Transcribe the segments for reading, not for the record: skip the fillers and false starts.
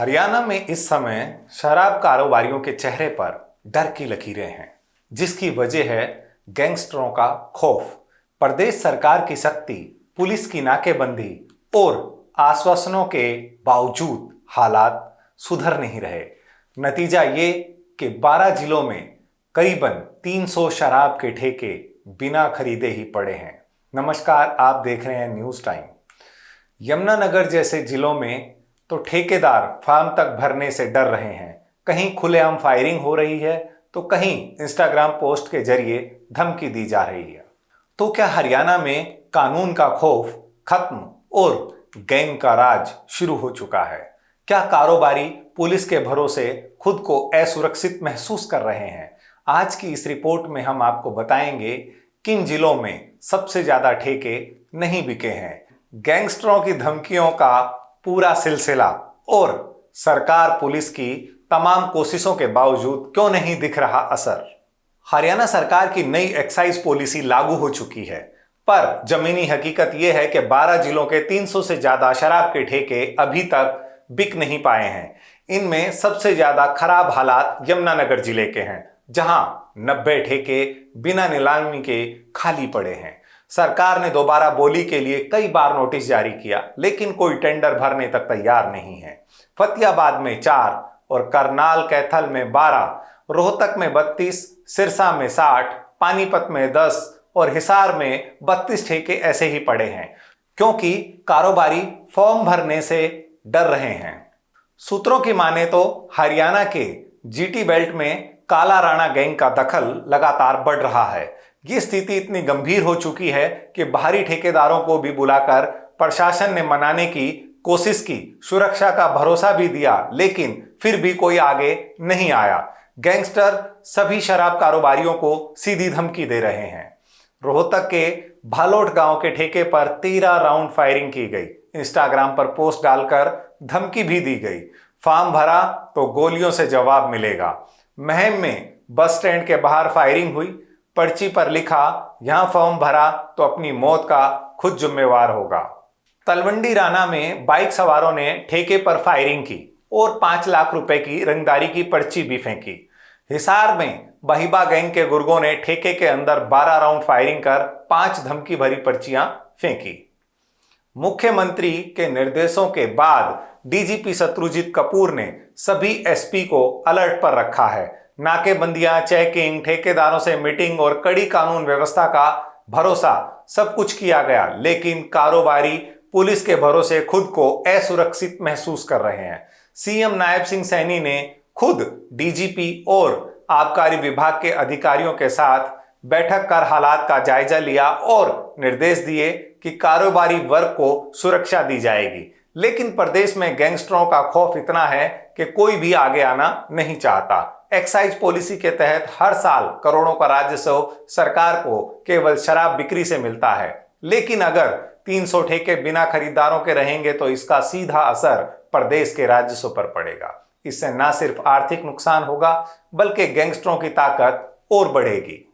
हरियाणा में इस समय शराब कारोबारियों के चेहरे पर डर की लकीरें हैं, जिसकी वजह है गैंगस्टरों का खौफ। प्रदेश सरकार की सख्ती, पुलिस की नाकेबंदी और आश्वासनों के बावजूद हालात सुधर नहीं रहे। नतीजा ये कि 12 जिलों में करीबन 300 शराब के ठेके बिना खरीदे ही पड़े हैं। नमस्कार, आप देख रहे हैं न्यूज़ टाइम। यमुनानगर जैसे जिलों में तो ठेकेदार फार्म तक भरने से डर रहे हैं। कहीं खुलेआम फायरिंग हो रही है तो कहीं इंस्टाग्राम पोस्ट के जरिए धमकी दी जा रही है। तो क्या हरियाणा में कानून का खौफ खत्म और गैंग का राज शुरू हो चुका है? क्या कारोबारी पुलिस के भरोसे खुद को असुरक्षित महसूस कर रहे हैं? आज की इस रिपोर्ट में हम आपको बताएंगे किन जिलों में सबसे ज्यादा ठेके नहीं बिके हैं, गैंगस्टरों की धमकियों का पूरा सिलसिला और सरकार पुलिस की तमाम कोशिशों के बावजूद क्यों नहीं दिख रहा असर। हरियाणा सरकार की नई एक्साइज पॉलिसी लागू हो चुकी है, पर जमीनी हकीकत यह है कि 12 जिलों के 300 से ज्यादा शराब के ठेके अभी तक बिक नहीं पाए हैं। इनमें सबसे ज्यादा खराब हालात यमुनानगर जिले के हैं, जहां 90 ठेके बिना नीलामी के खाली पड़े हैं। सरकार ने दोबारा बोली के लिए कई बार नोटिस जारी किया, लेकिन कोई टेंडर भरने तक तैयार नहीं है। फतेहाबाद में 4 और करनाल कैथल में 12, रोहतक में 32, सिरसा में 60, पानीपत में 10 और हिसार में 32 ठेके ऐसे ही पड़े हैं, क्योंकि कारोबारी फॉर्म भरने से डर रहे हैं। सूत्रों की माने तो हरियाणा के जीटी बेल्ट में काला राणा गैंग का दखल लगातार बढ़ रहा है। ये स्थिति इतनी गंभीर हो चुकी है कि बाहरी ठेकेदारों को भी बुलाकर प्रशासन ने मनाने की कोशिश की, सुरक्षा का भरोसा भी दिया, लेकिन फिर भी कोई आगे नहीं आया। गैंगस्टर सभी शराब कारोबारियों को सीधी धमकी दे रहे हैं। रोहतक के भालोट गांव के ठेके पर 13 राउंड फायरिंग की गई। इंस्टाग्राम पर पोस्ट डालकर धमकी भी दी गई, फार्म भरा तो गोलियों से जवाब मिलेगा। महम में बस स्टैंड के बाहर फायरिंग हुई, पर्ची पर लिखा यहां फॉर्म भरा तो अपनी मौत का खुद जिम्मेवार होगा। तलवंडी राना में बाइक सवारों ने ठेके पर फायरिंग की और 5 लाख रुपए की रंगदारी की पर्ची भी फेंकी। हिसार में बहिबा गैंग के गुर्गों ने ठेके के अंदर 12 राउंड फायरिंग कर 5 धमकी भरी पर्चियां फेंकी। मुख्यमंत्री के निर्देशों के बाद डीजीपी शत्रुजीत कपूर ने सभी एसपी को अलर्ट पर रखा है। नाकेबंदियां, चेकिंग, ठेकेदारों से मीटिंग और कड़ी कानून व्यवस्था का भरोसा सब कुछ किया गया, लेकिन कारोबारी पुलिस के भरोसे खुद को असुरक्षित महसूस कर रहे हैं। सीएम नायब सिंह सैनी ने खुद डीजीपी और आबकारी विभाग के अधिकारियों के साथ बैठक कर हालात का जायजा लिया और निर्देश दिए कि कारोबारी वर्ग को सुरक्षा दी जाएगी। लेकिन प्रदेश में गैंगस्टरों का खौफ इतना है कि कोई भी आगे आना नहीं चाहता। एक्साइज पॉलिसी के तहत हर साल करोड़ों का राजस्व सरकार को केवल शराब बिक्री से मिलता है, लेकिन अगर 300 ठेके बिना खरीदारों के रहेंगे तो इसका सीधा असर प्रदेश के राजस्व पर पड़ेगा। इससे न सिर्फ आर्थिक नुकसान होगा, बल्कि गैंगस्टरों की ताकत और बढ़ेगी।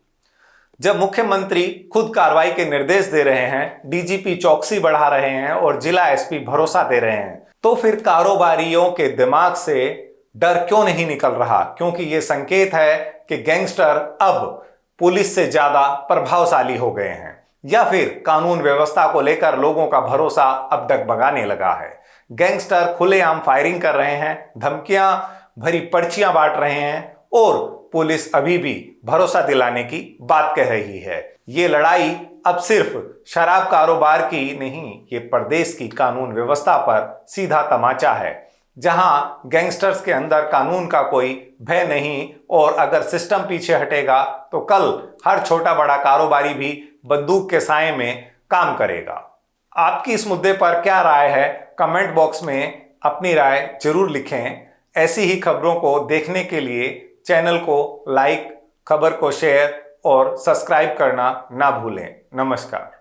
जब मुख्यमंत्री खुद कार्रवाई के निर्देश दे रहे हैं, डीजीपी चौकसी बढ़ा रहे हैं और जिला एसपी भरोसा दे रहे हैं, तो फिर कारोबारियों के दिमाग से डर क्यों नहीं निकल रहा? क्योंकि यह संकेत है कि गैंगस्टर अब पुलिस से ज्यादा प्रभावशाली हो गए हैं, या फिर कानून व्यवस्था को लेकर लोगों का भरोसा अब डगमगाने लगा है। गैंगस्टर खुलेआम फायरिंग कर रहे हैं, धमकियां भरी पर्चियां बांट रहे हैं और पुलिस अभी भी भरोसा दिलाने की बात कह रही है। ये लड़ाई अब सिर्फ शराब कारोबार की नहीं, ये प्रदेश की कानून व्यवस्था पर सीधा तमाचा है, जहां गैंगस्टर्स के अंदर कानून का कोई भय नहीं, और अगर सिस्टम पीछे हटेगा तो कल हर छोटा बड़ा कारोबारी भी बंदूक के साए में काम करेगा। आपकी इस मुद्दे पर क्या राय है? कमेंट बॉक्स में अपनी राय जरूर लिखें। ऐसी ही खबरों को देखने के लिए चैनल को लाइक, खबर को शेयर और सब्सक्राइब करना ना भूलें। नमस्कार।